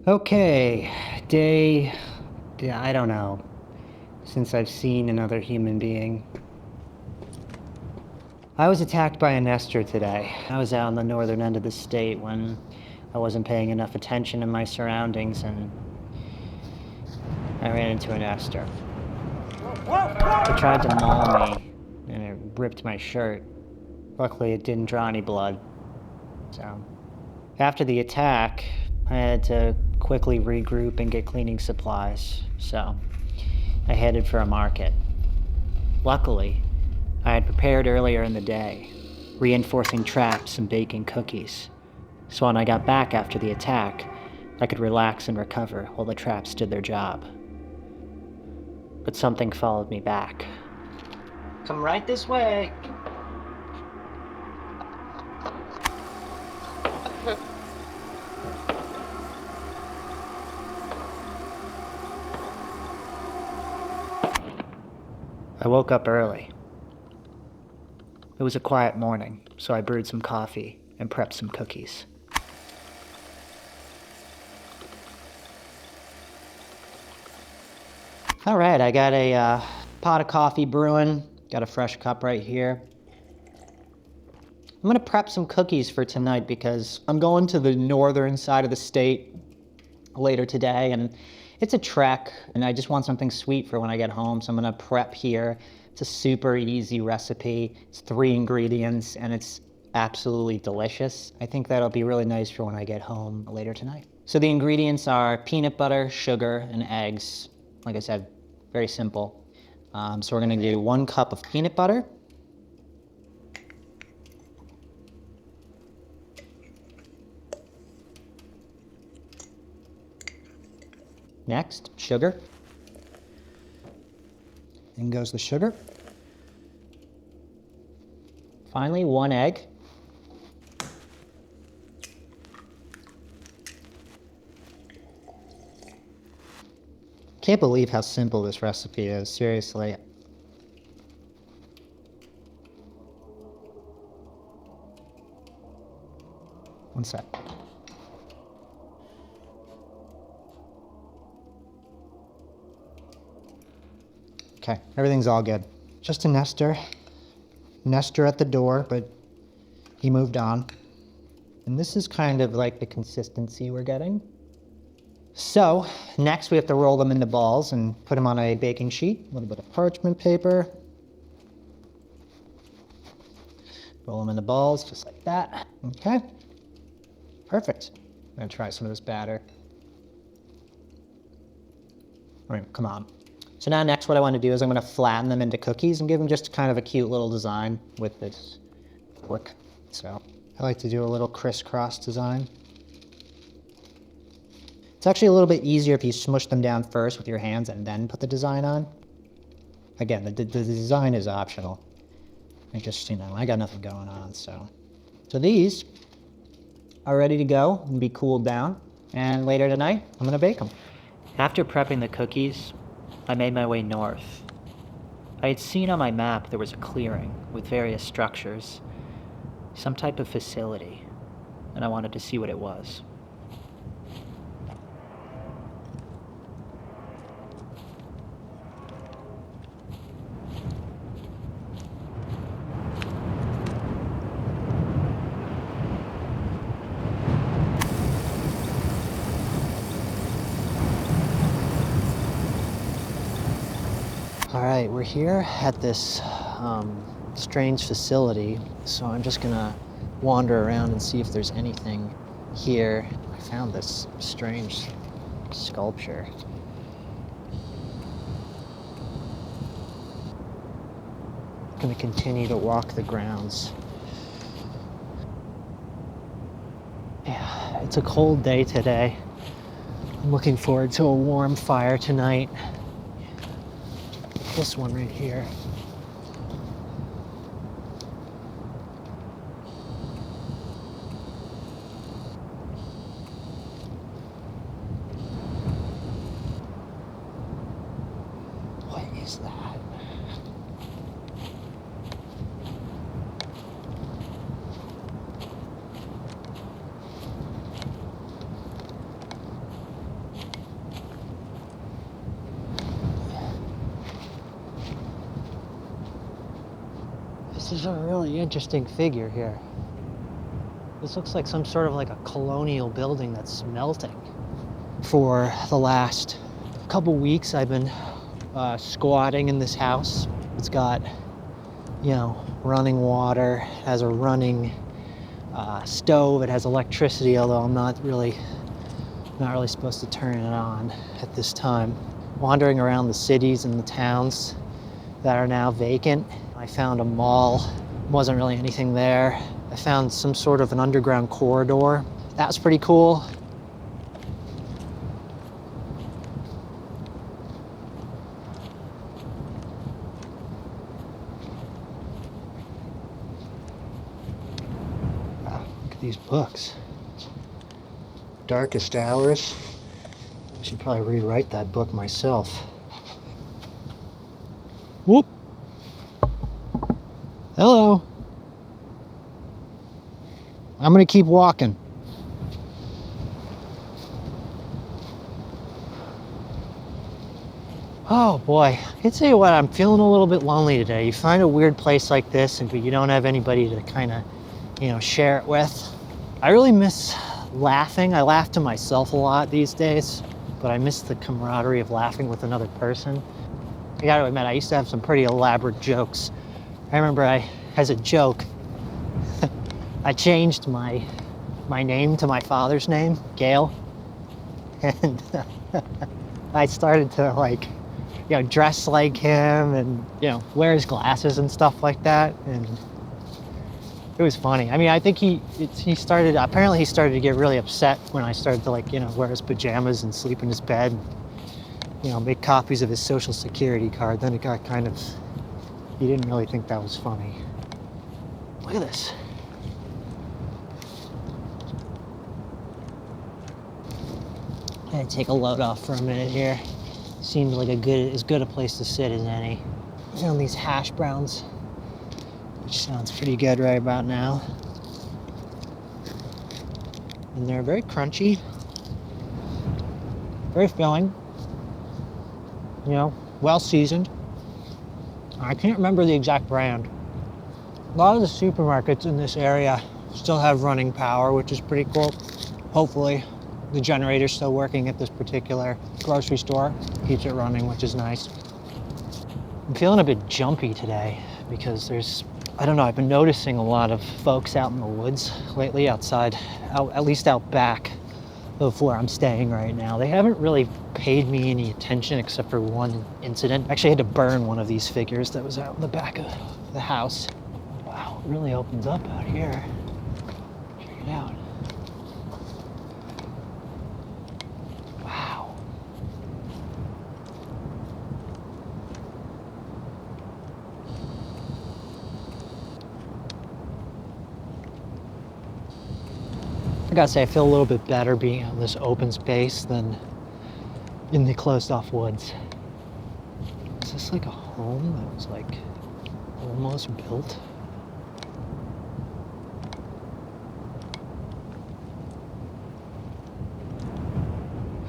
Okay, I don't know, since I've seen another human being. I was attacked by a nester today. I was out on the northern end of the state when I wasn't paying enough attention to my surroundings, and I ran into a nester. It tried to maul me, and it ripped my shirt. Luckily, it didn't draw any blood. So, after the attack, I had to quickly regroup and get cleaning supplies, so I headed for a market. Luckily, I had prepared earlier in the day, reinforcing traps and baking cookies, so when I got back after the attack, I could relax and recover while the traps did their job. But something followed me back. Come right this way. I woke up early. It was a quiet morning, so I brewed some coffee and prepped some cookies. All right, I got a pot of coffee brewing. Got a fresh cup right here. I'm gonna prep some cookies for tonight because I'm going to the northern side of the state later today, and it's a trek, and I just want something sweet for when I get home, so I'm gonna prep here. It's a super easy recipe. It's 3 ingredients, and it's absolutely delicious. I think that'll be really nice for when I get home later tonight. So the ingredients are peanut butter, sugar, and eggs. Like I said, very simple. So we're gonna do 1 cup of peanut butter. Next, sugar. In goes the sugar. Finally, 1 egg. Can't believe how simple this recipe is, seriously. One sec. Okay, everything's all good. Just a nester. Nester at the door, but he moved on. And this is kind of like the consistency we're getting. So, next we have to roll them into balls and put them on a baking sheet. A little bit of parchment paper. Roll them into balls, just like that. Okay. Perfect. I'm gonna try some of this batter. All right, come on. So now next what I want to do is I'm going to flatten them into cookies and give them just kind of a cute little design with this fork. So I like to do a little crisscross design. It's actually a little bit easier if you smush them down first with your hands and then put the design on. Again, the design is optional. I just, I got nothing going on, so. So these are ready to go and be cooled down. And later tonight, I'm going to bake them. After prepping the cookies, I made my way north. I had seen on my map there was a clearing with various structures, some type of facility, and I wanted to see what it was. All right, we're here at this strange facility, so I'm just gonna wander around and see if there's anything here. I found this strange sculpture. I'm gonna continue to walk the grounds. Yeah, it's a cold day today. I'm looking forward to a warm fire tonight. This one right here. What is that? This is a really interesting figure here. This looks like some sort of like a colonial building that's melting. For the last couple weeks, I've been squatting in this house. It's got, you know, running water, has a running stove, it has electricity, although I'm not really supposed to turn it on at this time. Wandering around the cities and the towns that are now vacant. I found a mall, wasn't really anything there. I found some sort of an underground corridor. That was pretty cool. Wow, look at these books. Darkest Hours. I should probably rewrite that book myself. Whoop! Hello. I'm gonna keep walking. Oh boy, I can tell you what, I'm feeling a little bit lonely today. You find a weird place like this and you don't have anybody to kind of, you know, share it with. I really miss laughing. I laugh to myself a lot these days, but I miss the camaraderie of laughing with another person. I gotta admit, I used to have some pretty elaborate jokes. I remember as a joke, I changed my name to my father's name, Gail, and I started to, like, you know, dress like him and, you know, wear his glasses and stuff like that, and it was funny. I mean, I think apparently he started to get really upset when I started to, like, you know, wear his pajamas and sleep in his bed and, you know, make copies of his social security card. Then it got kind of, he didn't really think that was funny. Look at this. I'm gonna take a load off for a minute here. Seems like as good a place to sit as any. I found these hash browns, which sounds pretty good right about now. And they're very crunchy, very filling, you know, well seasoned. I can't remember the exact brand. A lot of the supermarkets in this area still have running power, which is pretty cool. Hopefully the generator's still working at this particular grocery store. Keeps it running, which is nice. I'm feeling a bit jumpy today because I don't know, I've been noticing a lot of folks out in the woods lately outside, at least out back of where I'm staying right now. They haven't really paid me any attention except for one incident. Actually, I had to burn one of these figures that was out in the back of the house. Wow, it really opens up out here. Check it out. Wow. I gotta say, I feel a little bit better being out in this open space than in the closed off woods. Is this like a home that was like almost built?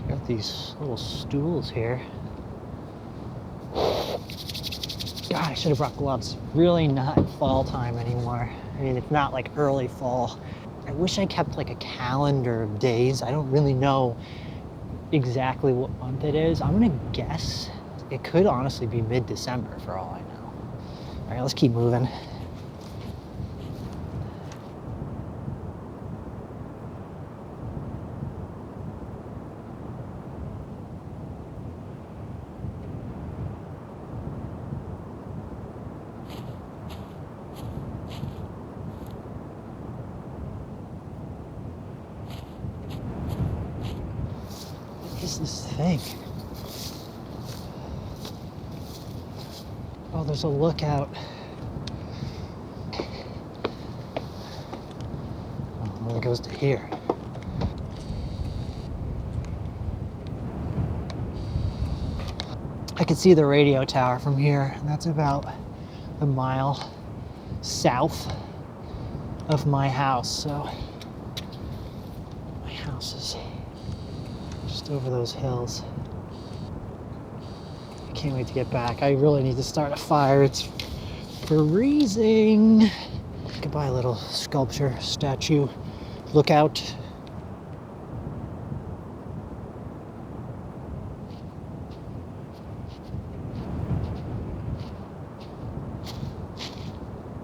Got these little stools here. God, I should have brought gloves. Really not fall time anymore. I mean, it's not like early fall. I wish I kept like a calendar of days. I don't really know exactly what month it is. I'm gonna guess it could honestly be mid-December for all I know. All right, let's keep moving. What is this thing? Oh, there's a lookout. Oh, well, it goes to here. I can see the radio tower from here, and that's about a mile south of my house. So my house is just over those hills. I can't wait to get back. I really need to start a fire. It's Freezing. Goodbye, little sculpture statue. Look out.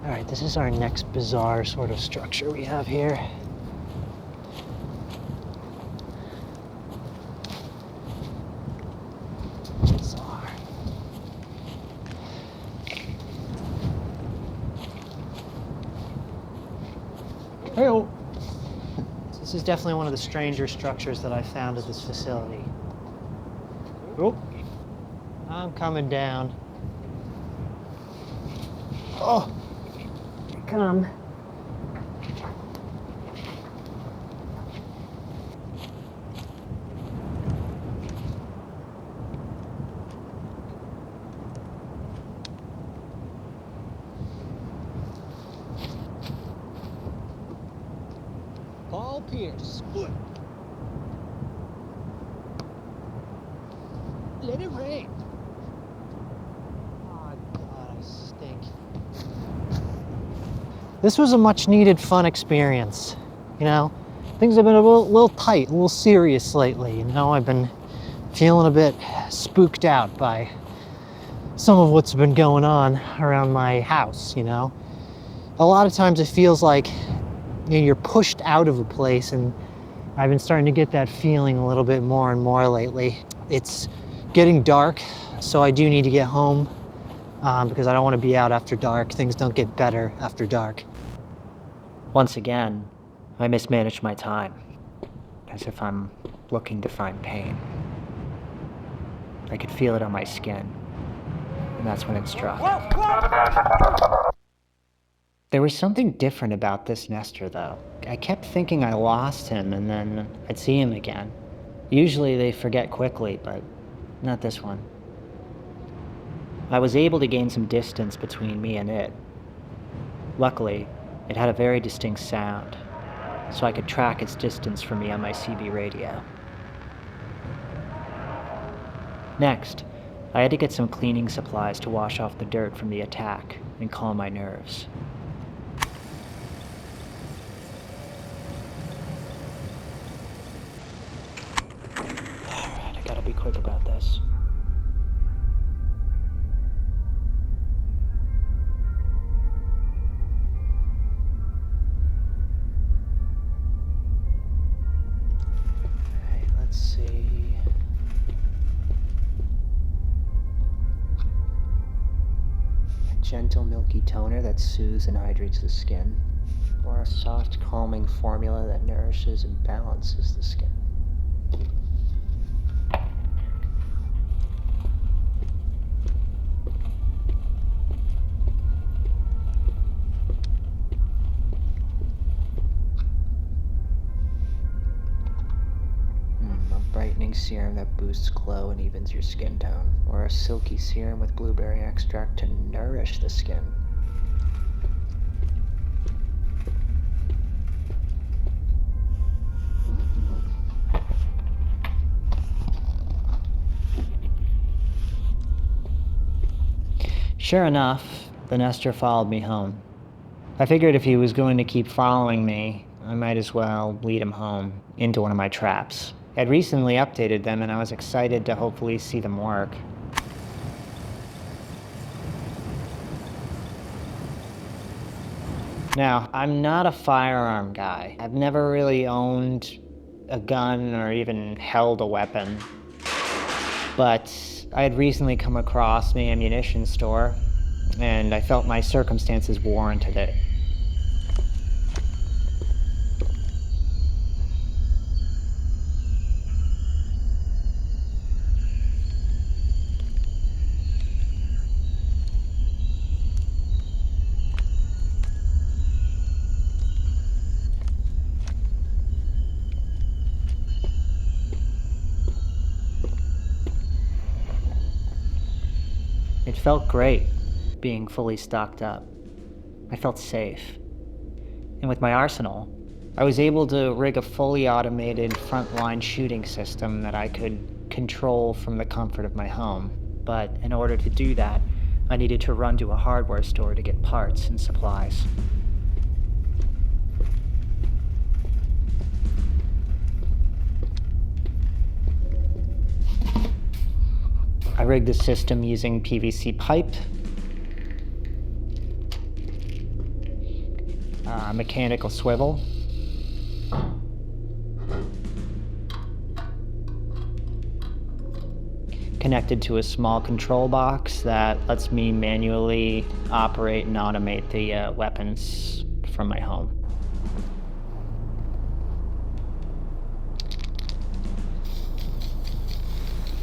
All right, this is our next bizarre sort of structure we have here. Bizarre. Hey-oh. This is definitely one of the stranger structures that I found at this facility. Oh, I'm coming down. Oh, come. Paul Pierce. Let it rain. Oh God, I stink. This was a much needed fun experience. You know, things have been a little tight, a little serious lately. You know, I've been feeling a bit spooked out by some of what's been going on around my house, you know. A lot of times it feels like, you know, you're pushed out of a place, and I've been starting to get that feeling a little bit more and more lately. It's getting dark, so I do need to get home because I don't want to be out after dark. Things don't get better after dark. Once again, I mismanaged my time, as if I'm looking to find pain. I could feel it on my skin, and that's when it struck. There was something different about this Nestor, though. I kept thinking I lost him, and then I'd see him again. Usually they forget quickly, but not this one. I was able to gain some distance between me and it. Luckily, it had a very distinct sound, so I could track its distance from me on my CB radio. Next, I had to get some cleaning supplies to wash off the dirt from the attack and calm my nerves. Alright, I gotta be quick about this. Let's see. A gentle milky toner that soothes and hydrates the skin, or a soft calming formula that nourishes and balances the skin. Brightening serum that boosts glow and evens your skin tone, or a silky serum with blueberry extract to nourish the skin. Sure enough, the Nestor followed me home. I figured if he was going to keep following me, I might as well lead him home into one of my traps. I'd recently updated them, and I was excited to hopefully see them work. Now, I'm not a firearm guy. I've never really owned a gun or even held a weapon. But I had recently come across an ammunition store, and I felt my circumstances warranted it. It felt great, being fully stocked up. I felt safe. And with my arsenal, I was able to rig a fully automated frontline shooting system that I could control from the comfort of my home. But in order to do that, I needed to run to a hardware store to get parts and supplies. I rigged the system using PVC pipe, mechanical swivel, connected to a small control box that lets me manually operate and automate the weapons from my home.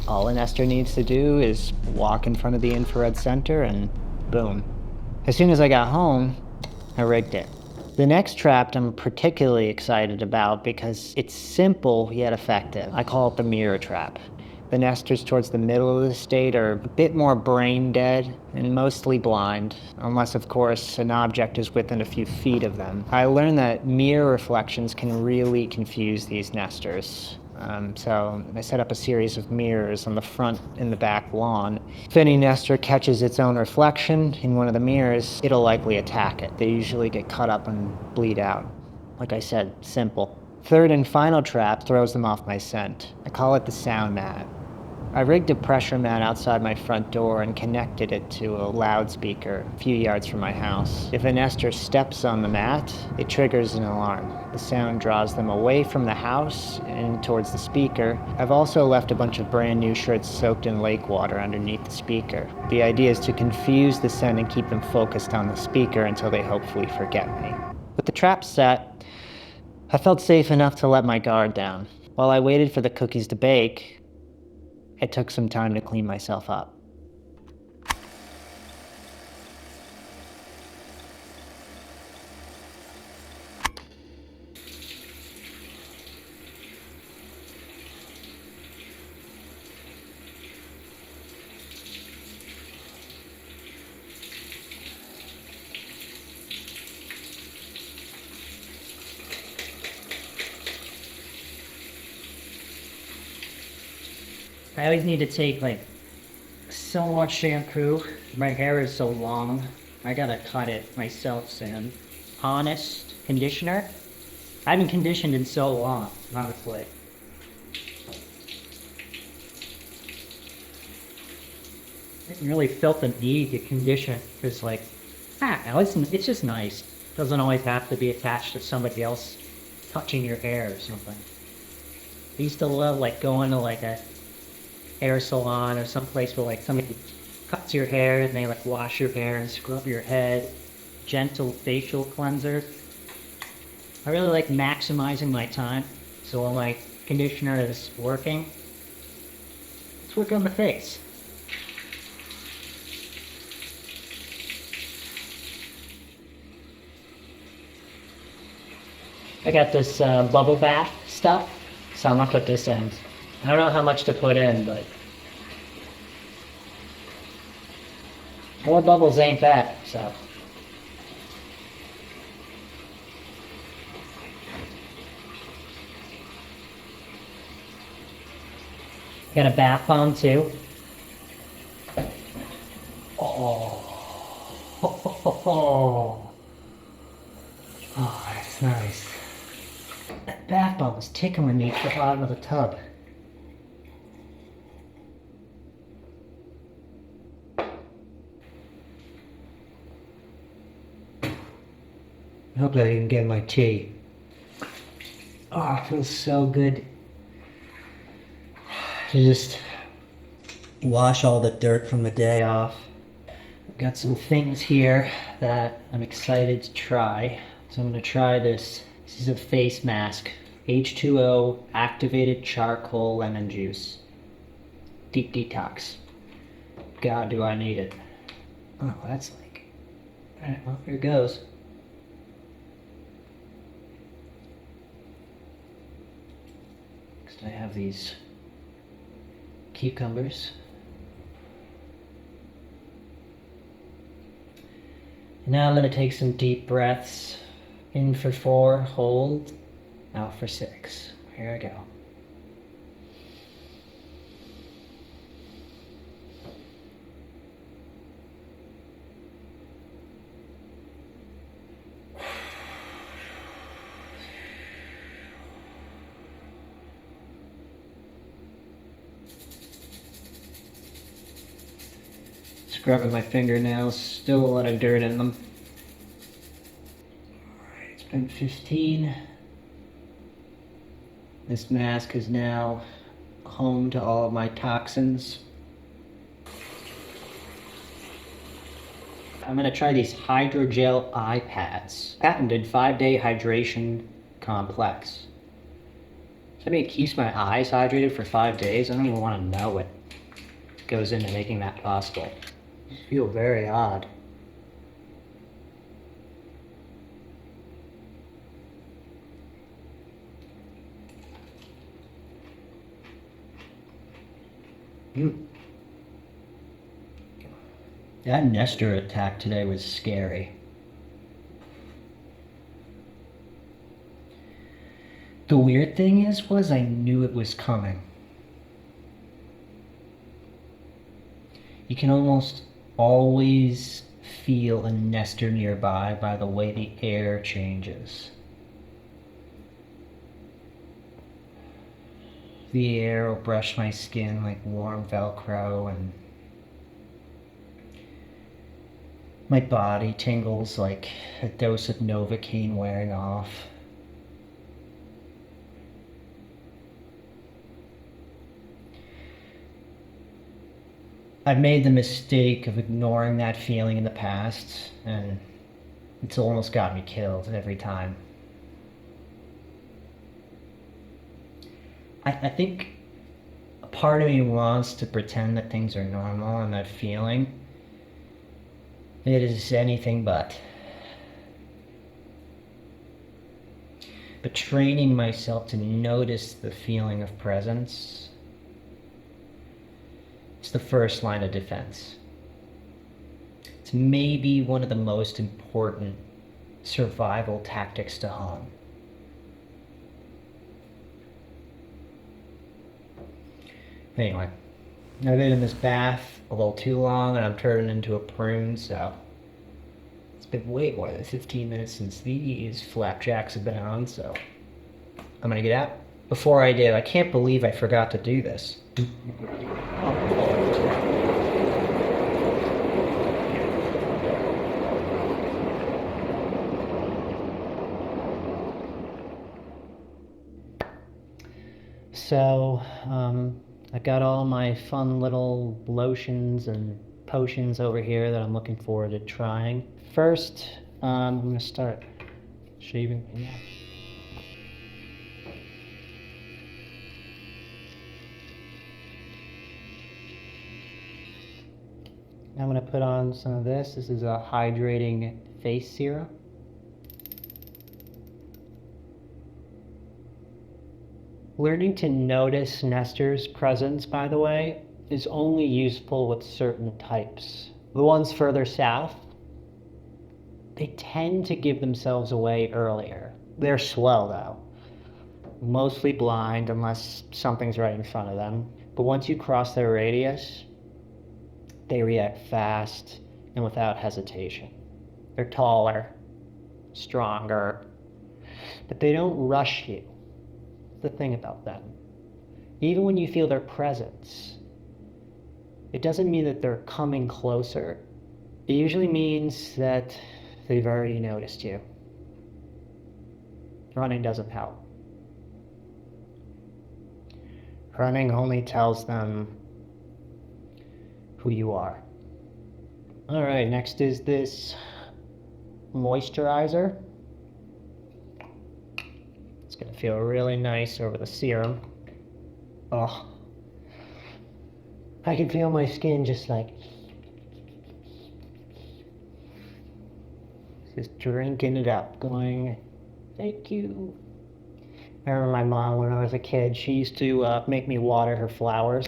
All a nester needs to do is walk in front of the infrared center and boom. As soon as I got home, I rigged it. The next trap I'm particularly excited about because it's simple yet effective. I call it the mirror trap. The nesters towards the middle of the state are a bit more brain dead and mostly blind, unless of course an object is within a few feet of them. I learned that mirror reflections can really confuse these nesters. So I set up a series of mirrors on the front and the back lawn. If any nester catches its own reflection in one of the mirrors, it'll likely attack it. They usually get cut up and bleed out. Like I said, simple. Third and final trap throws them off my scent. I call it the sound mat. I rigged a pressure mat outside my front door and connected it to a loudspeaker a few yards from my house. If a nester steps on the mat, it triggers an alarm. The sound draws them away from the house and towards the speaker. I've also left a bunch of brand new shirts soaked in lake water underneath the speaker. The idea is to confuse the scent and keep them focused on the speaker until they hopefully forget me. With the trap set, I felt safe enough to let my guard down. While I waited for the cookies to bake, it took some time to clean myself up. I always need to take so much shampoo. My hair is so long. I gotta cut it myself soon. Honest conditioner. I haven't conditioned in so long, honestly. I didn't really felt the need to condition because it's just nice. Doesn't always have to be attached to somebody else touching your hair or something. I used to love going to a hair salon or someplace where somebody cuts your hair and they wash your hair and scrub your head. Gentle facial cleanser. I really like maximizing my time. So while my conditioner is working, let's work on the face. I got this bubble bath stuff, so I'm gonna put this in. I don't know how much to put in, but more bubbles ain't bad, so. Got a bath bomb too. Oh, that's nice. That bath bomb is tickling me at the bottom of the tub. I hope I didn't get my tea. Oh, it feels so good to just wash all the dirt from the day off. I've got some things here that I'm excited to try. So I'm going to try this. This is a face mask. H2O activated charcoal lemon juice. Deep detox. God, do I need it. Oh, that's alright, well, here goes. Next I have these cucumbers. Now I'm going to take some deep breaths. In for 4, hold, out for 6. Here I go. Scrubbing my fingernails, still a lot of dirt in them. Alright, it's been 15. This mask is now home to all of my toxins. I'm gonna try these hydrogel eye pads. Patented 5-day hydration complex. So I mean, it keeps my eyes hydrated for 5 days. I don't even want to know what goes into making that possible. I feel very odd. That Nestor attack today was scary. The weird thing was I knew it was coming. You can almost always feel a Nestor nearby by the way the air changes. The air will brush my skin like warm Velcro, and my body tingles like a dose of Novocaine wearing off. I've made the mistake of ignoring that feeling in the past, and it's almost got me killed every time. I think a part of me wants to pretend that things are normal, and that feeling, it is anything but. But training myself to notice the feeling of presence, it's the first line of defense. It's maybe one of the most important survival tactics to hone. Anyway, I've been in this bath a little too long and I'm turning into a prune, so it's been way more than 15 minutes since these flapjacks have been on, so I'm gonna get out. Before I do, I can't believe I forgot to do this. So, I got all my fun little lotions and potions over here that I'm looking forward to trying. First, I'm gonna start shaving. Yeah. I'm gonna put on some of this. This is a hydrating face serum. Learning to notice Nestor's presence, by the way, is only useful with certain types. The ones further south, they tend to give themselves away earlier. They're slow though. Mostly blind unless something's right in front of them. But once you cross their radius, they react fast and without hesitation. They're taller, stronger, but they don't rush you. The thing about them. Even when you feel their presence, it doesn't mean that they're coming closer. It usually means that they've already noticed you. Running doesn't help. Running only tells them who you are. All right, next is this moisturizer. It's gonna feel really nice over the serum. Oh, I can feel my skin just like, just drinking it up, going, thank you. I remember my mom when I was a kid, she used to make me water her flowers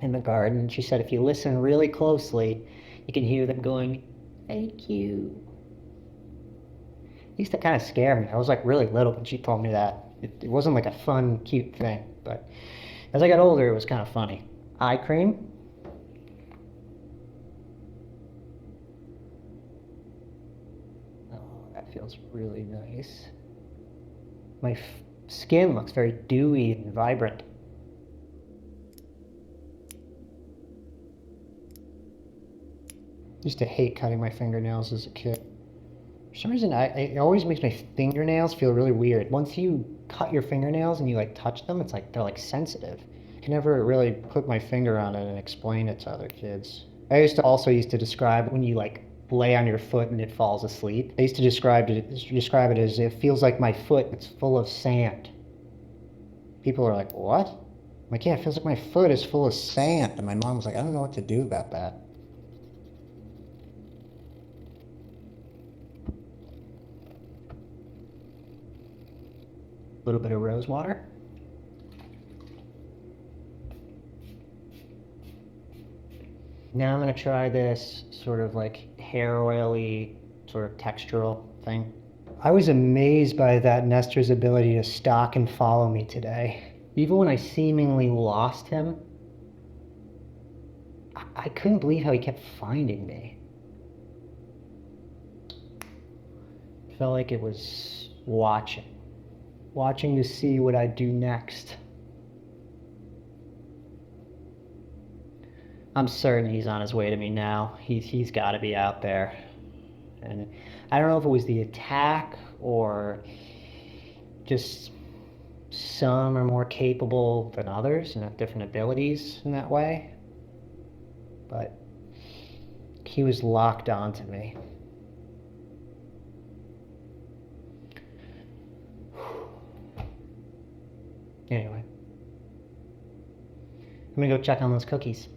in the garden. She said if you listen really closely, you can hear them going, thank you. It used to kind of scare me. I was like really little when she told me that. It wasn't like a fun, cute thing, but as I got older, it was kind of funny. Eye cream. Oh, that feels really nice. My skin looks very dewy and vibrant. Used to hate cutting my fingernails as a kid. For some reason, it always makes my fingernails feel really weird. Once you cut your fingernails and you like touch them, it's like they're like sensitive. I can never really put my finger on it and explain it to other kids. I used to describe when you like lay on your foot and it falls asleep. I used to describe it as it feels like my foot, it's full of sand. People are like, what? I'm like, yeah, it feels like my foot is full of sand. And my mom was like, I don't know what to do about that. A little bit of rose water. Now I'm gonna try this sort of like hair oily, sort of textural thing. I was amazed by that Nestor's ability to stalk and follow me today. Even when I seemingly lost him, I couldn't believe how he kept finding me. It felt like it was watching to see what I'd do next. I'm certain he's on his way to me now. He's got to be out there. And I don't know if it was the attack or just some are more capable than others and have different abilities in that way. But he was locked onto me. Anyway, I'm gonna go check on those cookies.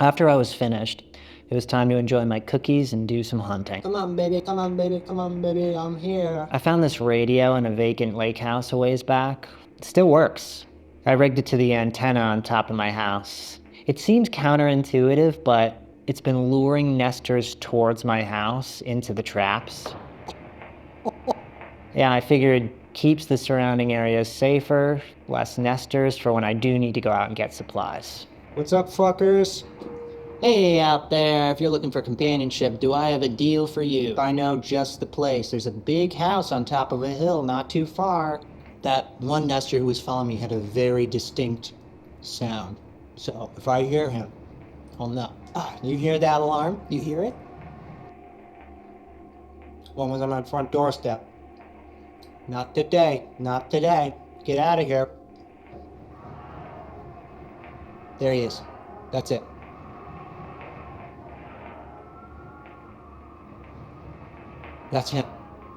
After I was finished, it was time to enjoy my cookies and do some hunting. Come on, baby, come on, baby, come on, baby, I'm here. I found this radio in a vacant lake house a ways back. It still works. I rigged it to the antenna on top of my house. It seems counterintuitive, but it's been luring nesters towards my house into the traps. Yeah, I figured keeps the surrounding areas safer, less nesters for when I do need to go out and get supplies. What's up, fuckers? Hey out there, if you're looking for companionship, do I have a deal for you? I know just the place. There's a big house on top of a hill not too far. That one nester who was following me had a very distinct sound. So if I hear him, I'll know. You hear that alarm? You hear it? One was on my front doorstep. Not today, not today. Get out of here. There he is. That's it. That's him.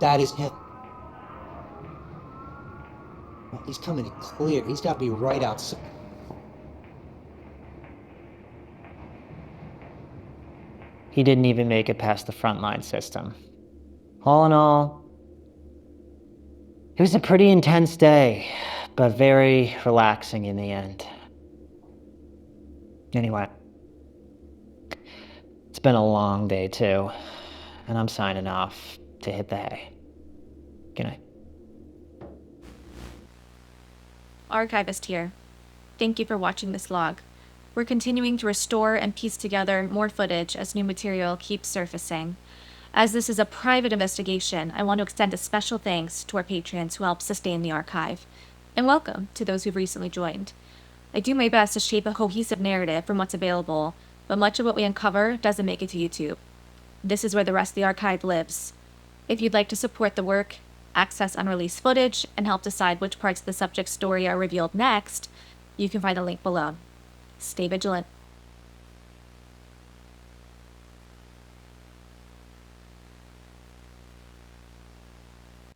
That is him. Well, he's coming in clear. He's got to be right outside. He didn't even make it past the frontline system. All in all, it was a pretty intense day, but very relaxing in the end. Anyway, it's been a long day too, and I'm signing off to hit the hay. Good night. Archivist here. Thank you for watching this log. We're continuing to restore and piece together more footage as new material keeps surfacing. As this is a private investigation, I want to extend a special thanks to our patrons who help sustain the archive. And welcome to those who've recently joined. I do my best to shape a cohesive narrative from what's available, but much of what we uncover doesn't make it to YouTube. This is where the rest of the archive lives. If you'd like to support the work, access unreleased footage, and help decide which parts of the subject story are revealed next, you can find the link below. Stay vigilant.